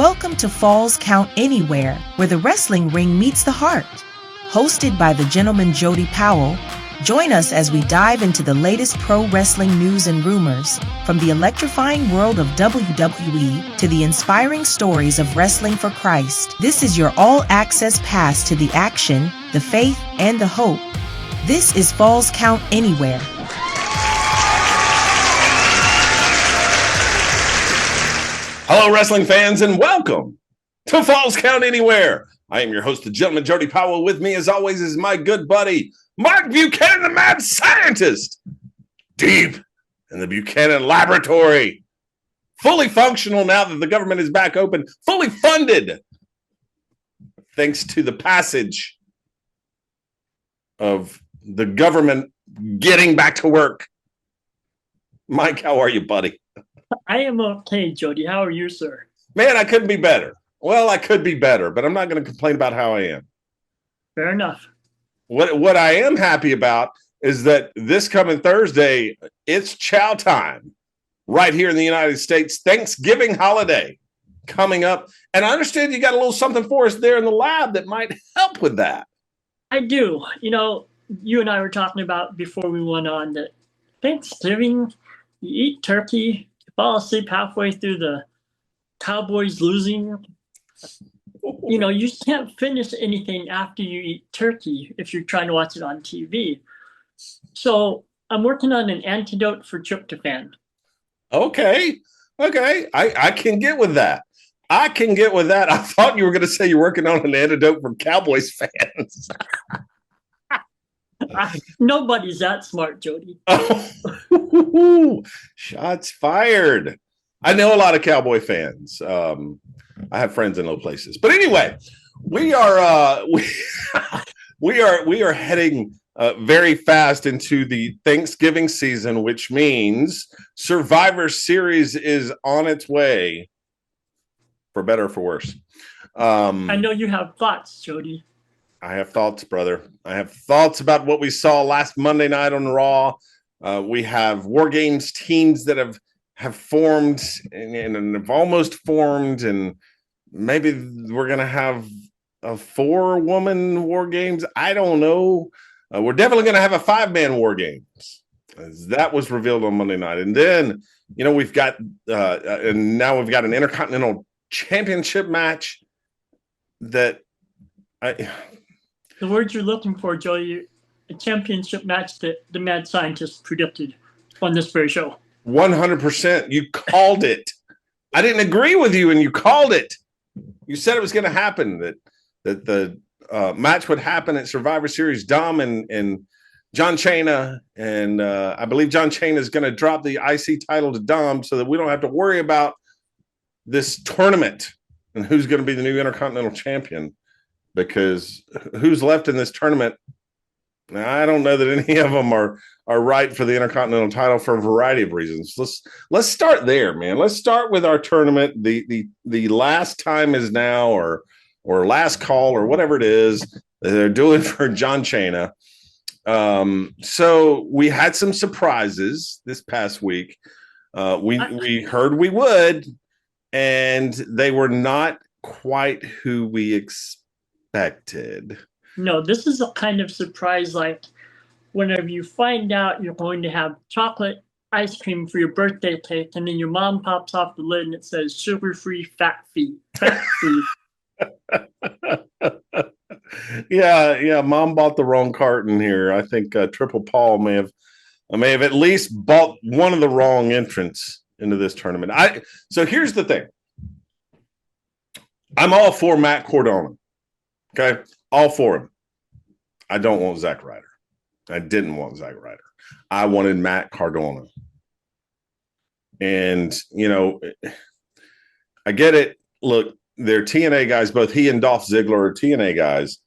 Welcome to Falls Count Anywhere, where the wrestling ring meets the heart. Hosted by the gentleman Jody Powell, join us as we dive into the latest pro wrestling news and rumors, from the electrifying world of WWE to the inspiring stories of wrestling for Christ. This is your all-access pass to the action, the faith, and the hope. This is Falls Count Anywhere. Hello, wrestling fans, and welcome to Falls Count Anywhere. I am your host, the gentleman Jody Powell. With me, as always, is my good buddy, Mark Buchanan, the mad scientist, deep in the Buchanan Laboratory, fully functional now that the government is back open, fully funded, thanks to the passage of the government getting back to work. Mike, how are you, buddy? I am okay, Jody. How are you, sir? Man, I couldn't be better. Well, I could be better, but I'm not going to complain about how I am. Fair enough. What I am happy about is that this coming Thursday, it's chow time right here in the United States. Thanksgiving holiday coming up. And I understand you got a little something for us there in the lab that might help with that. I do. You know, you and I were talking about before we went on that Thanksgiving, you eat turkey, you fall asleep halfway through the Cowboys losing. You know, you can't finish anything after you eat turkey if you're trying to watch it on TV. So I'm working on an antidote for tryptophan. Okay. I can get with that. I thought you were going to say you're working on an antidote for Cowboys fans. Nobody's that smart, Jody. Oh, shots fired. I know a lot of Cowboy fans. I have friends in low places. But anyway, we are we are heading very fast into the Thanksgiving season, which means Survivor Series is on its way, for better or for worse. I know you have thoughts, Jody. I have thoughts, brother. I have thoughts about what we saw last Monday night on Raw. We have War Games teams that have formed and have almost formed, and maybe we're going to have a 4-woman War Games. I don't know. We're definitely going to have a 5-man War Games. That was revealed on Monday night. And then, you know, we've got and now we've got an Intercontinental Championship match that the word you're looking for, Joey, a championship match that the mad scientist predicted on this very show. 100%. You called it. I didn't agree with you, and you called it. You said it was going to happen, that the match would happen at Survivor Series. Dom and John Cena, and I believe John Cena is going to drop the IC title to Dom so that we don't have to worry about this tournament and who's going to be the new Intercontinental Champion, because who's left in this tournament, I don't know that any of them are right for the Intercontinental title for a variety of reasons. Let's start there, man. Let's start with our tournament. The last time is now, or last call, or whatever it is that they're doing for John Cena. So we had some surprises this past week. We heard we would, and they were not quite who we expected. No, this is a kind of surprise, like whenever you find out you're going to have chocolate ice cream for your birthday cake, and then your mom pops off the lid and it says sugar-free, fat-free. Yeah. Mom bought the wrong carton here. I think Triple Paul may have at least bought one of the wrong entrants into this tournament. So here's the thing. I'm all for Matt Cardona. Okay, all for him. I don't want Zack Ryder. I didn't want Zack Ryder. I wanted Matt Cardona. And, you know, I get it. Look, they're TNA guys. Both he and Dolph Ziggler are TNA guys.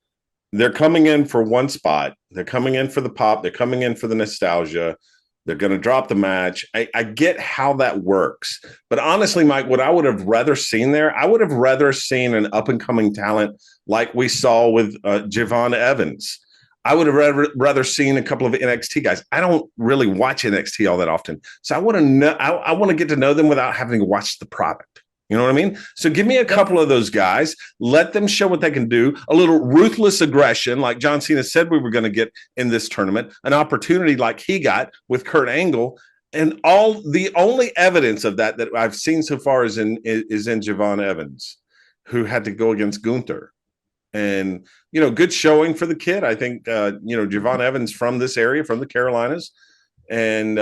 They're coming in for one spot. They're coming in for the pop. They're coming in for the nostalgia. They're going to drop the match. I get how that works. But honestly, Mike, what I would have rather seen there, I would have rather seen an up-and-coming talent like we saw with Javon Evans. I would have rather seen a couple of NXT guys. I don't really watch NXT all that often. So I want to know. I want to get to know them without having to watch the product. You know what I mean? So give me a couple of those guys. Let them show what they can do. A little ruthless aggression, like John Cena said we were going to get in this tournament. An opportunity like he got with Kurt Angle. And the only evidence of that I've seen so far is in Javon Evans, who had to go against Gunther. And, good showing for the kid. I think, Javon Evans from this area, from the Carolinas, and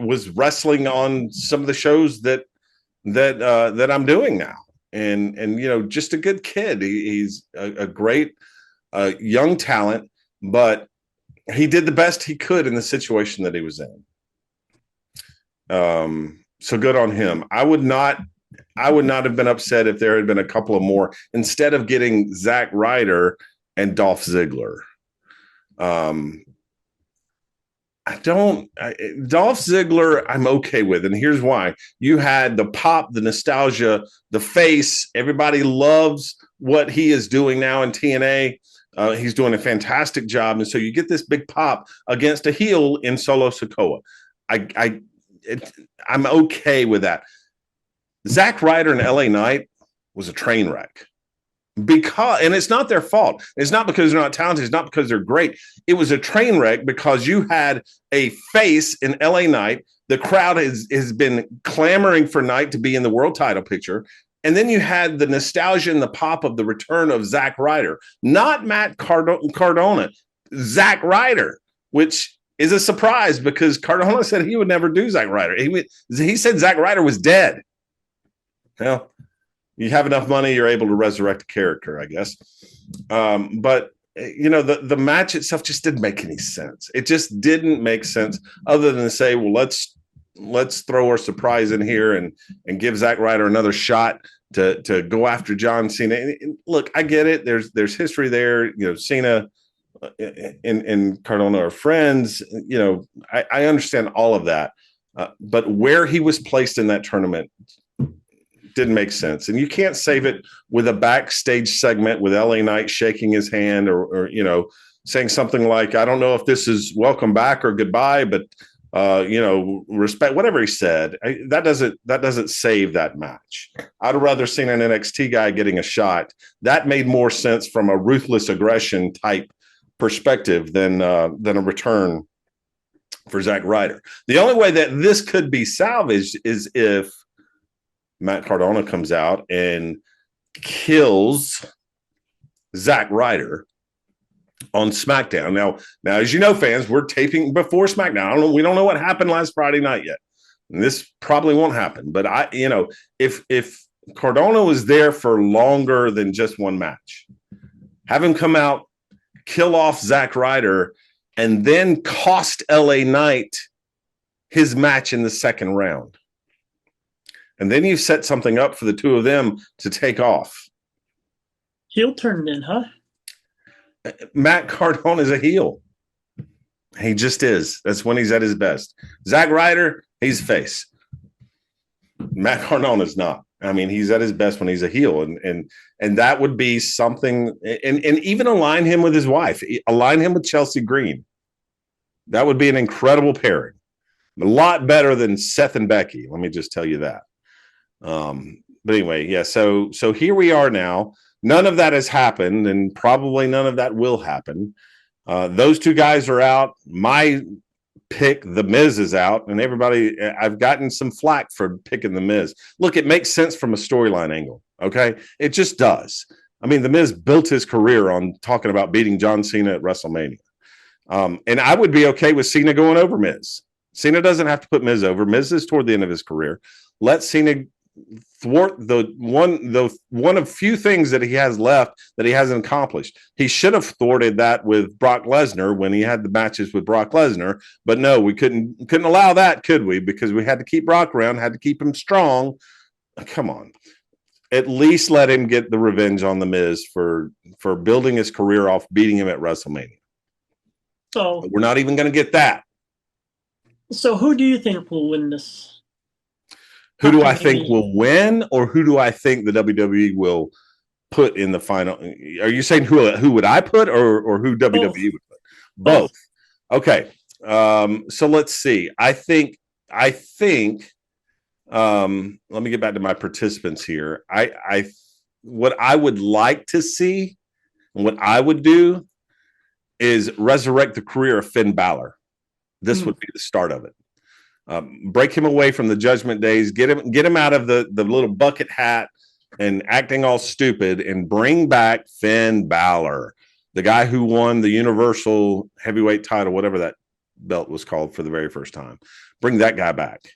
was wrestling on some of the shows that I'm doing now, and just a good kid. He's a great young talent, but he did the best he could in the situation that he was in. So good on him. I would not have been upset if there had been a couple of more instead of getting Zack Ryder and Dolph Ziggler. Dolph Ziggler, I'm okay with. And here's why. You had the pop, the nostalgia, the face. Everybody loves what he is doing now in TNA. He's doing a fantastic job. And so you get this big pop against a heel in Solo Sikoa. I'm okay with that. Zack Ryder and LA Knight was a train wreck. And it's not their fault. It's not because they're not talented. It's not because they're great. It was a train wreck because you had a face in LA Knight. The crowd has been clamoring for Knight to be in the world title picture. And then you had the nostalgia and the pop of the return of Zack Ryder, not Matt Cardona, Zack Ryder, which is a surprise because Cardona said he would never do Zack Ryder. He said Zack Ryder was dead. Well, you have enough money, you're able to resurrect a character, I guess. But the match itself just didn't make any sense. It just didn't make sense other than to say, well, let's throw our surprise in here and give Zack Ryder another shot to go after John Cena. And look, I get it. There's history there. Cena and Cardona are friends. I understand all of that. But where he was placed in that tournament didn't make sense. And you can't save it with a backstage segment with LA Knight shaking his hand or saying something like, I don't know if this is welcome back or goodbye, but respect, whatever he said. That doesn't save that match. I'd rather seen an NXT guy getting a shot. That made more sense from a ruthless aggression type perspective than a return for Zack Ryder. The only way that this could be salvaged is if Matt Cardona comes out and kills Zack Ryder on SmackDown. Now, as you know, fans, we're taping before SmackDown. We don't know what happened last Friday night yet. And this probably won't happen. But if Cardona was there for longer than just one match, have him come out, kill off Zack Ryder, and then cost LA Knight his match in the second round. And then you set something up for the two of them to take off. Heel turn then, huh? Matt Cardona is a heel. He just is. That's when he's at his best. Zack Ryder, he's face. Matt Cardona is not. I mean, he's at his best when he's a heel. And that would be something, and even align him with his wife. Align him with Chelsea Green. That would be an incredible pairing. A lot better than Seth and Becky. Let me just tell you that. But anyway, yeah. So here we are now. None of that has happened, and probably none of that will happen. Those two guys are out. My pick, The Miz, is out, and everybody. I've gotten some flack for picking The Miz. Look, it makes sense from a storyline angle. Okay, it just does. I mean, The Miz built his career on talking about beating John Cena at WrestleMania, and I would be okay with Cena going over Miz. Cena doesn't have to put Miz over. Miz is toward the end of his career. Let Cena thwart the one of few things that he has left that he hasn't accomplished. He should have thwarted that with Brock Lesnar when he had the matches with Brock Lesnar, but no, we couldn't allow that, could we? Because we had to keep Brock around, had to keep him strong. Come on. At least let him get the revenge on The Miz for building his career off beating him at WrestleMania. So but we're not even going to get that. So who do you think will win this? Who do I think will win, or who do I think the WWE will put in the final? Are you saying who would I put, or who WWE would put? Both. Okay. So let's see. I think Let me get back to my participants here. What I would like to see, and what I would do, is resurrect the career of Finn Balor. This would be the start of it. Break him away from the Judgment Days, get him out of the little bucket hat and acting all stupid, and bring back Finn Balor, the guy who won the Universal Heavyweight title, whatever that belt was called, for the very first time. Bring that guy back.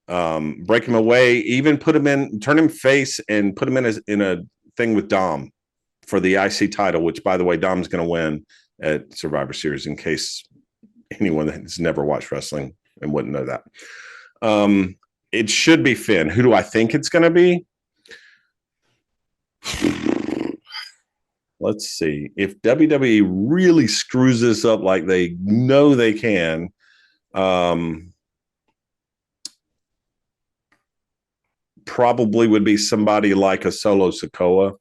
Break him away, even turn him face and put him in a thing with Dom for the IC title, which, by the way, Dom's going to win at Survivor Series, in case anyone that's never watched wrestling and wouldn't know that. It should be Finn. Who do I think it's going to be? Let's see. If WWE really screws this up like they know they can, probably would be somebody like a Solo Sikoa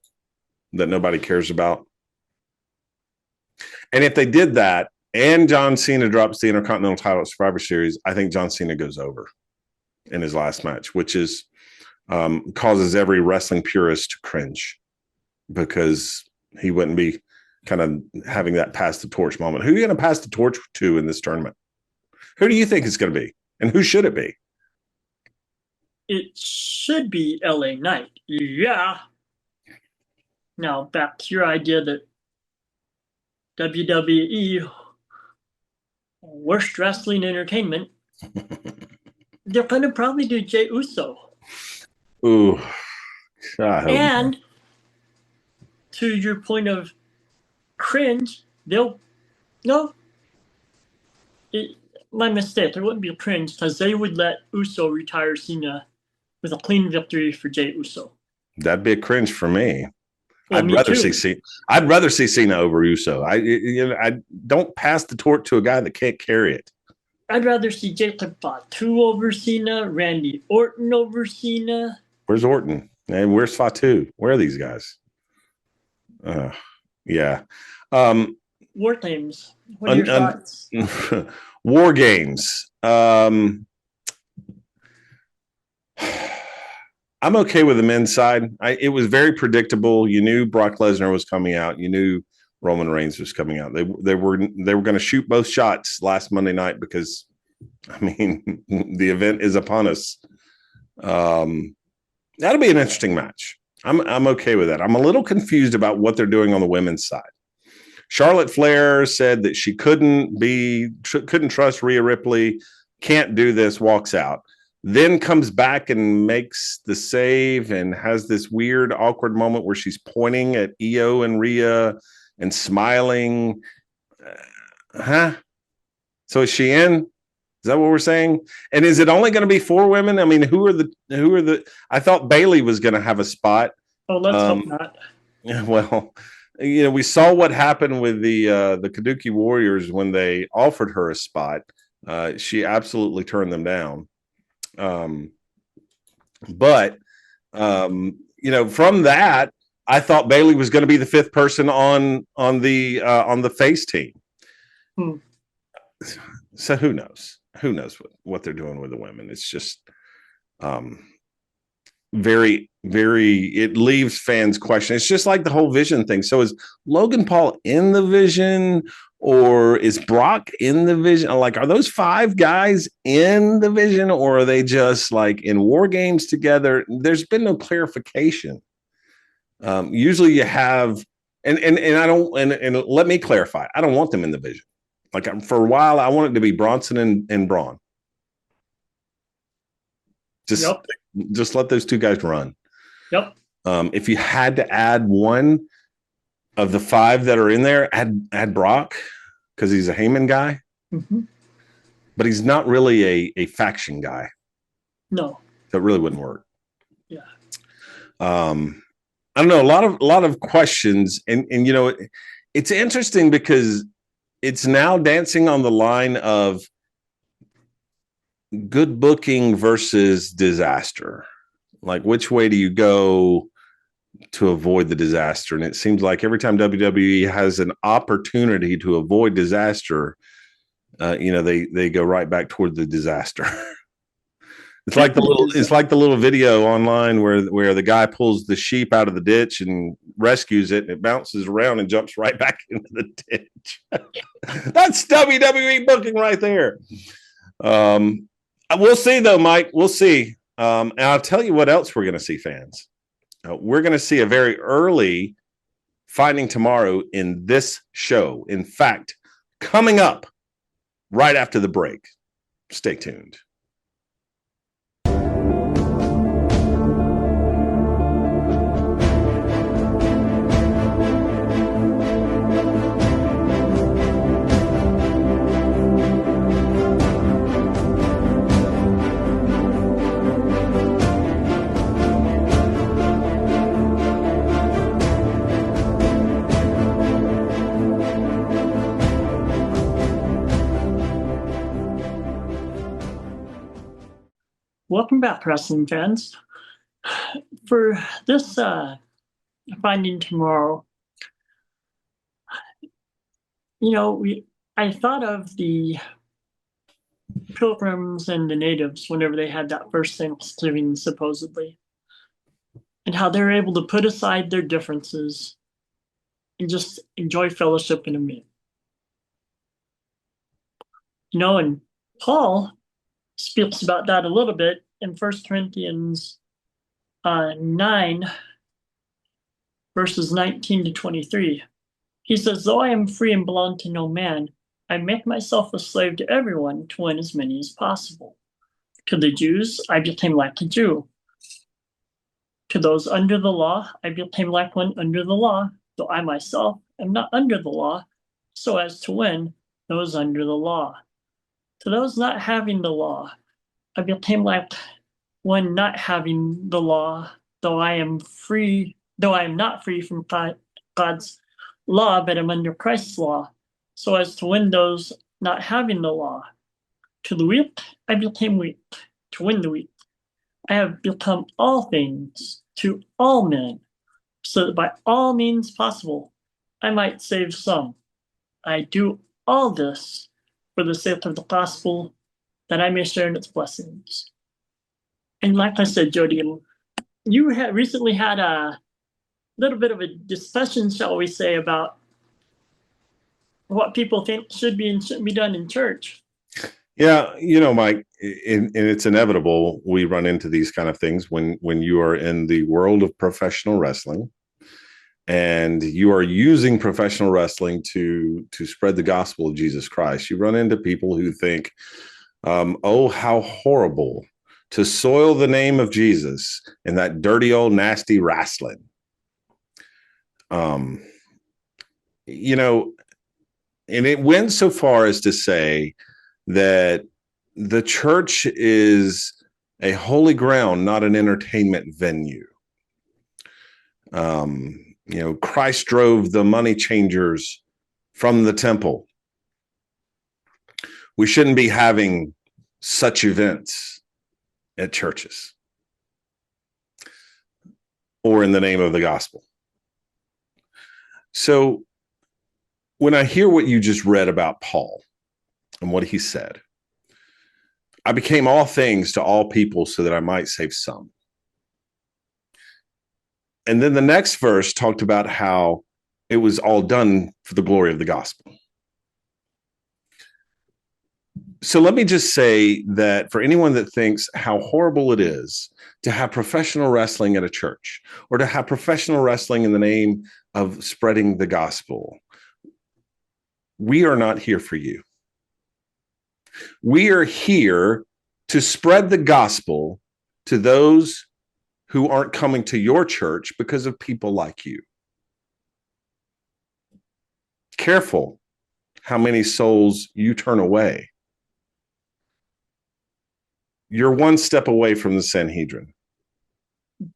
that nobody cares about. And if they did that and John Cena drops the Intercontinental title at Survivor Series, I think John Cena goes over in his last match, which is causes every wrestling purist to cringe, because he wouldn't be kind of having that pass the torch moment. Who are you going to pass the torch to in this tournament? Who do you think it's going to be? And who should it be? It should be LA Knight. Yeah. Now, back to your idea that WWE, worst wrestling entertainment, they're going to probably do Jey Uso. Ooh. And to your point of cringe, my mistake. It wouldn't be a cringe, because they would let Uso retire Cena with a clean victory for Jey Uso. That'd be a cringe for me. Well, I'd rather see Cena over Uso. I don't pass the torch to a guy that can't carry it. I'd rather see Jacob Fatu over Cena, Randy Orton over Cena. Where's Orton? And where's Fatu? Where are these guys? Yeah. War Games. What are your thoughts? War Games. I'm okay with the men's side. It was very predictable. You knew Brock Lesnar was coming out. You knew Roman Reigns was coming out. They were going to shoot both shots last Monday night, because, I mean, the event is upon us. That'll be an interesting match. I'm okay with that. I'm a little confused about what they're doing on the women's side. Charlotte Flair said that she couldn't trust Rhea Ripley, can't do this, walks out. Then comes back and makes the save and has this weird, awkward moment where she's pointing at Io and Rhea and smiling. So is she in? Is that what we're saying? And is it only going to be 4 women? I mean, who are the? I thought Bayley was going to have a spot. Oh, let's hope not. Well, we saw what happened with the Kabuki Warriors when they offered her a spot. She absolutely turned them down. But from that, I thought Bayley was going to be the 5th person on the face team. So who knows? Who knows what they're doing with the women? It's just very, very, it leaves fans questioning. It's just like the whole Vision thing. So is Logan Paul in the Vision, or is Brock in the Vision? Like, are those 5 guys in the Vision, or are they just like in War Games together? There's been no clarification. Usually you have, and I don't, and let me clarify, I don't want them in the Vision. Like, for a while, I want it to be Bronson and Braun. Just let those 2 guys run. Yep. If you had to add one of the 5 that are in there, add Brock, because he's a Heyman guy. Mm-hmm. But he's not really a faction guy. No. That really wouldn't work. Yeah. I don't know. A lot of questions, and it's interesting because it's now dancing on the line of good booking versus disaster. Like, which way do you go to avoid the disaster? And it seems like every time WWE has an opportunity to avoid disaster, they go right back toward the disaster. It's like the little video online where the guy pulls the sheep out of the ditch and rescues it, and it bounces around and jumps right back into the ditch. That's WWE booking right there. We'll see though, Mike. We'll see. And I'll tell you what else we're going to see, fans. We're going to see a very early Finding Tomorrow in this show. In fact, coming up right after the break. Stay tuned. Welcome back, wrestling fans. For this Finding Tomorrow, I thought of the Pilgrims and the Natives whenever they had that first Thanksgiving, supposedly, and how they were able to put aside their differences and just enjoy fellowship in a meal. And Paul speaks about that a little bit in 1 Corinthians 9, verses 19 to 23. He says, though I am free and belong to no man, I make myself a slave to everyone to win as many as possible. To the Jews, I became like a Jew. To those under the law, I became like one under the law, though I myself am not under the law, so as to win those under the law. To those not having the law, I became like one not having the law, though I am not free from God's law, but am under Christ's law, so as to win those not having the law. To the weak, I became weak, to win the weak. I have become all things to all men, so that by all means possible, I might save some. I do all this for the sake of the gospel, that I may share in its blessings. And like I said, Jody, you recently had a little bit of a discussion, shall we say, about what people think should be and shouldn't be done in church. Yeah, Mike, and it's inevitable we run into these kind of things when you are in the world of professional wrestling and you are using professional wrestling to spread the gospel of Jesus Christ. You run into people who think, oh, how horrible to soil the name of Jesus in that dirty old nasty wrestling. And it went so far as to say that the church is a holy ground, not an entertainment venue. Christ drove the money changers from the temple. We shouldn't be having such events at churches or in the name of the gospel. So when I hear what you just read about Paul and what he said, I became all things to all people so that I might save some. And then the next verse talked about how it was all done for the glory of the gospel. So let me just say that for anyone that thinks how horrible it is to have professional wrestling at a church or to have professional wrestling in the name of spreading the gospel, we are not here for you. We are here to spread the gospel to those who aren't coming to your church because of people like you. Careful how many souls you turn away. You're one step away from the Sanhedrin.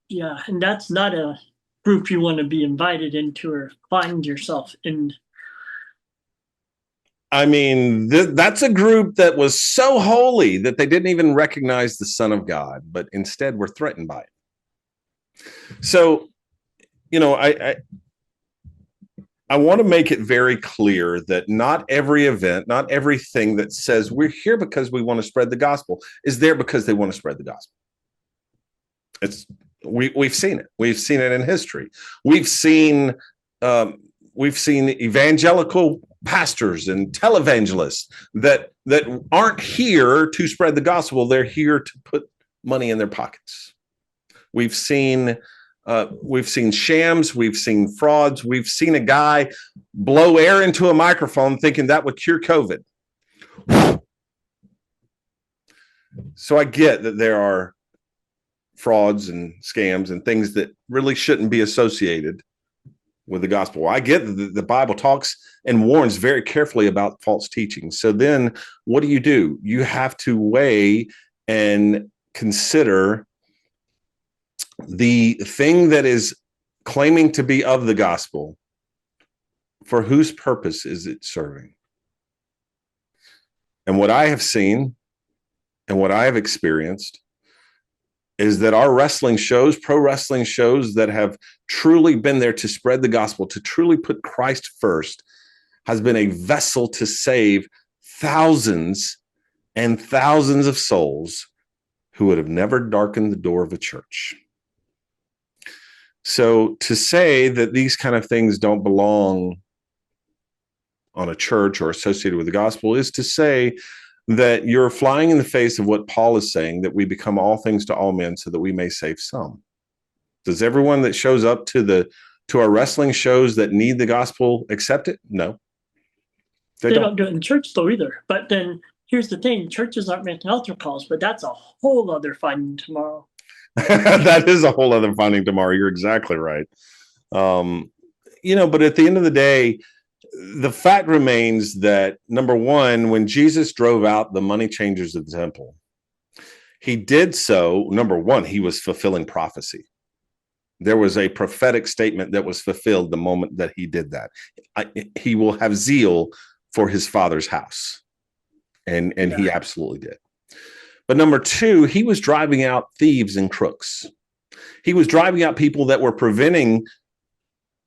Yeah, and that's not a group you want to be invited into or find yourself in. I mean, that's a group that was so holy that they didn't even recognize the Son of God, but instead were threatened by it. So, I want to make it very clear that not every event, not everything that says we're here because we want to spread the gospel is there because they want to spread the gospel. We've seen it. We've seen it in history. We've seen evangelical pastors and televangelists that aren't here to spread the gospel. They're here to put money in their pockets. We've seen shams. We've seen frauds. We've seen a guy blow air into a microphone thinking that would cure COVID. So I get that there are frauds and scams and things that really shouldn't be associated with the gospel. I get that the Bible talks and warns very carefully about false teaching. So then what do? You have to weigh and consider the thing that is claiming to be of the gospel. For whose purpose is it serving? And what I have seen and what I have experienced is that our wrestling shows, pro wrestling shows that have truly been there to spread the gospel, to truly put Christ first, has been a vessel to save thousands and thousands of souls who would have never darkened the door of a church. So to say that these kind of things don't belong on a church or associated with the gospel is to say that you're flying in the face of what Paul is saying, that we become all things to all men so that we may save some. Does everyone that shows up to our wrestling shows that need the gospel accept it? No. They don't do it in church though either. But then here's the thing, churches aren't making altar calls, but that's a whole other finding tomorrow. That is a whole other finding tomorrow. You're exactly right. But at the end of the day, the fact remains that, number one, when Jesus drove out the money changers of the temple, he did so, number one, he was fulfilling prophecy. There was a prophetic statement that was fulfilled the moment that he did that. He will have zeal for his father's house. And he absolutely did. But number two, he was driving out thieves and crooks. He was driving out people that were preventing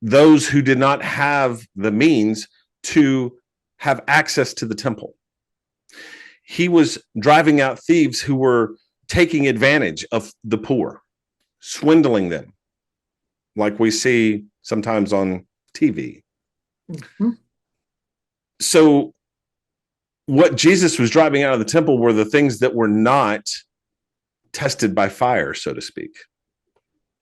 those who did not have the means to have access to the temple. He was driving out thieves who were taking advantage of the poor, swindling them, like we see sometimes on TV. Mm-hmm. So what Jesus was driving out of the temple were the things that were not tested by fire, so to speak.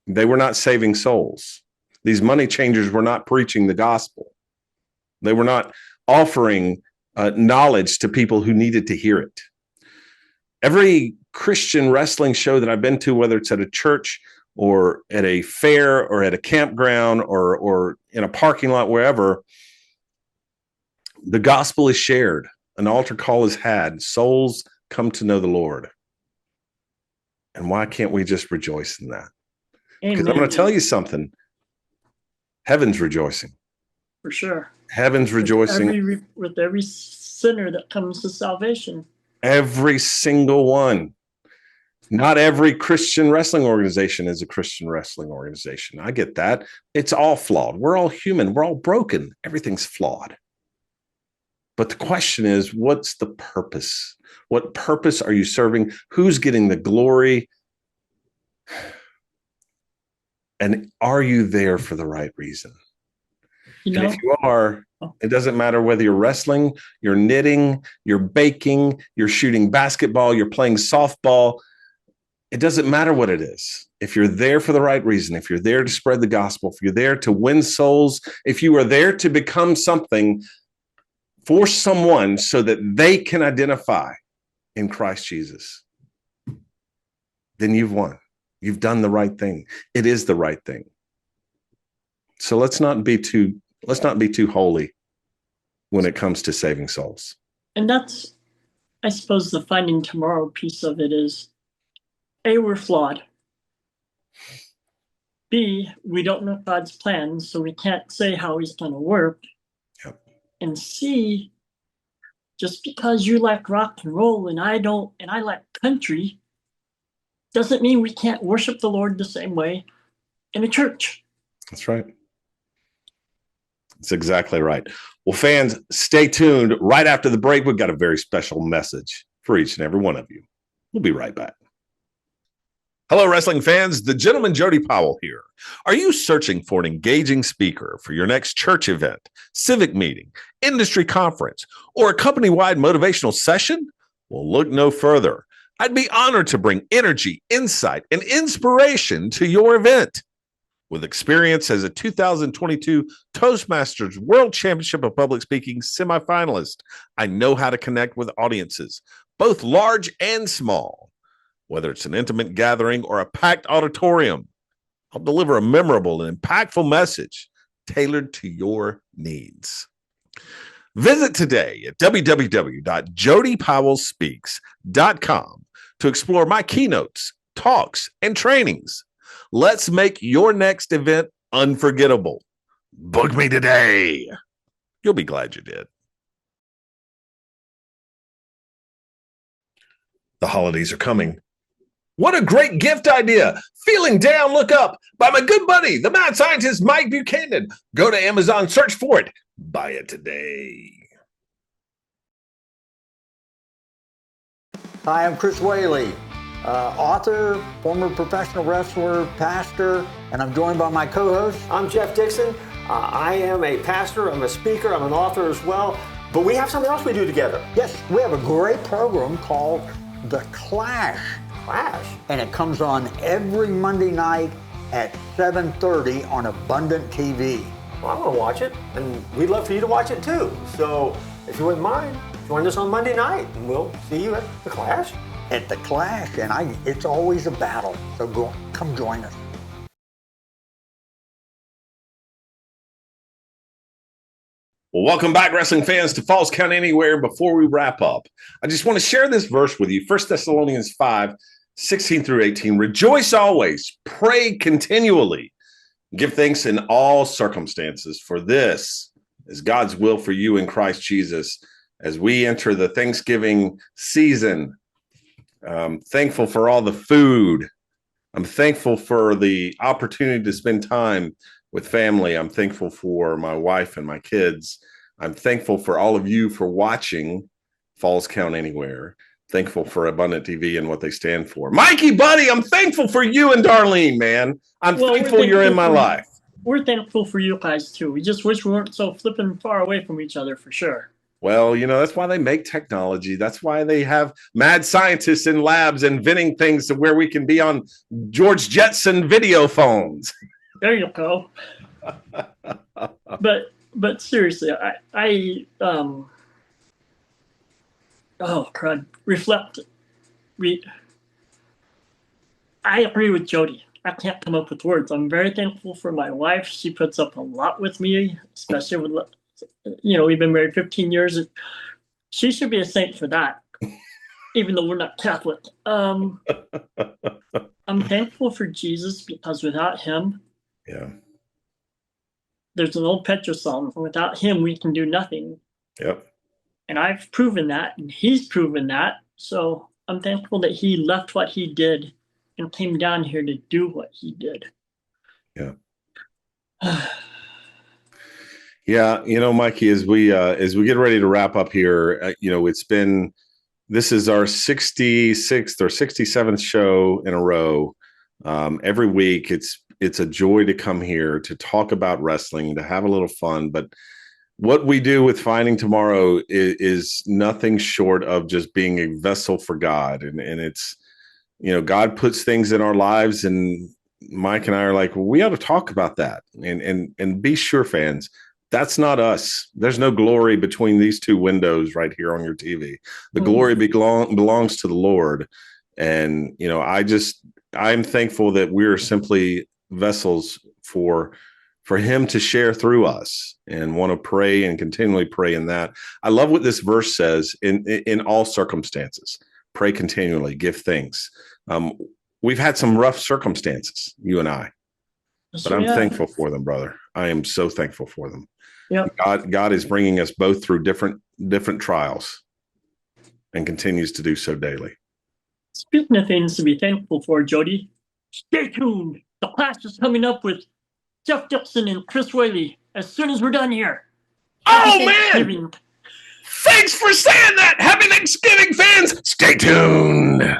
They were not saving souls. These money changers were not preaching the gospel. They were not offering knowledge to people who needed to hear it. Every Christian wrestling show that I've been to, whether it's at a church or at a fair or at a campground or in a parking lot, wherever, the gospel is shared. An altar call is had. Souls come to know the Lord. And why can't we just rejoice in that? Because I'm going to tell you something. Heaven's rejoicing. For sure. Heaven's rejoicing. With every sinner that comes to salvation. Every single one. Not every Christian wrestling organization is a Christian wrestling organization. I get that. It's all flawed. We're all human. We're all broken. Everything's flawed. But the question is, what's the purpose? What purpose are you serving? Who's getting the glory? And are you there for the right reason? And if you are, it doesn't matter whether you're wrestling, you're knitting, you're baking, you're shooting basketball, you're playing softball. It doesn't matter what it is. If you're there for the right reason, if you're there to spread the gospel, if you're there to win souls, if you are there to become something for someone so that they can identify in Christ Jesus, then you've won. You've done the right thing. It is the right thing. So let's not be too holy when it comes to saving souls. And that's, I suppose, the finding tomorrow piece of it is, A, we're flawed. B, we don't know God's plans, so we can't say how he's going to work. Yep. And C, just because you like rock and roll and I don't, and I like country, doesn't mean we can't worship the Lord the same way in a church. That's right. That's exactly right. Well, fans, stay tuned. Right after the break, we've got a very special message for each and every one of you. We'll be right back. Hello, wrestling fans. The Gentleman Jody Powell here. Are you searching for an engaging speaker for your next church event, civic meeting, industry conference, or a company-wide motivational session? Well, look no further. I'd be honored to bring energy, insight, and inspiration to your event. With experience as a 2022 Toastmasters World Championship of Public Speaking semifinalist, I know how to connect with audiences, both large and small. Whether it's an intimate gathering or a packed auditorium, I'll deliver a memorable and impactful message tailored to your needs. Visit today at www.jodypowellspeaks.com to explore my keynotes, talks, and trainings. Let's make your next event unforgettable. Book me today. You'll be glad you did. The holidays are coming. What a great gift idea. Feeling Down, Look Up by my good buddy, the mad scientist Mike Buchanan. Go to Amazon, search for it. Buy it today. Hi, I'm Chris Whaley, author, former professional wrestler, pastor, and I'm joined by my co-host. I'm Jeff Dixon. I am a pastor, I'm a speaker, I'm an author as well, but we have something else we do together. Yes, we have a great program called The Clash. Clash? And it comes on every Monday night at 7:30 on Abundant TV. Well, I want to watch it, and we'd love for you to watch it too. So if you wouldn't mind, join us on Monday night, and we'll see you at The Clash. At The Clash, and it's always a battle, so come join us. Well, welcome back, wrestling fans, to Falls Count Anywhere. Before we wrap up, I just want to share this verse with you. 1 Thessalonians 5:16-18. Rejoice always, pray continually, give thanks in all circumstances, for this is God's will for you in Christ Jesus. As we enter the Thanksgiving season, I'm thankful for all the food. I'm thankful for the opportunity to spend time with family. I'm thankful for my wife and my kids. I'm thankful for all of you for watching Falls Count Anywhere. Thankful for Abundant TV and what they stand for. Mikey, buddy, I'm thankful for you and Darlene, man. I'm thankful you're in my life. We're thankful for you guys, too. We just wish we weren't so flipping far away from each other, for sure. Well, that's why they make technology. That's why they have mad scientists in labs inventing things to where we can be on George Jetson video phones. There you go. But seriously, oh crud, I agree with Jody. I can't come up with words. I'm very thankful for my wife. She puts up a lot with me, especially with, we've been married 15 years. She should be a saint for that, even though we're not Catholic. I'm thankful for Jesus because without him, there's an old Petra song, without him we can do nothing. Yep. And I've proven that, and he's proven that. So I'm thankful that he left what he did and came down here to do what he did. Yeah. Yeah, Mikey, as we get ready to wrap up here, this is our 66th or 67th show in a row. Every week it's a joy to come here to talk about wrestling, to have a little fun. But what we do with Finding Tomorrow is nothing short of just being a vessel for God. And it's, God puts things in our lives, and Mike and I are like, well, we ought to talk about that. And be sure, fans, that's not us. There's no glory between these two windows right here on your TV. The glory belongs to the Lord. And, I'm thankful that we're simply vessels for him to share through us, and want to pray and continually pray in that. I love what this verse says, in all circumstances, pray continually, give thanks. We've had some rough circumstances, you and I, but I'm thankful for them, brother. I am so thankful for them. Yep. God is bringing us both through different trials, and continues to do so daily. Speaking of things to be thankful for, Jody, stay tuned. The Clash is coming up with Jeff Dixon and Chris Whaley as soon as we're done here. Oh, Happy man! Thanksgiving. Thanks for saying that. Happy Thanksgiving, fans. Stay tuned.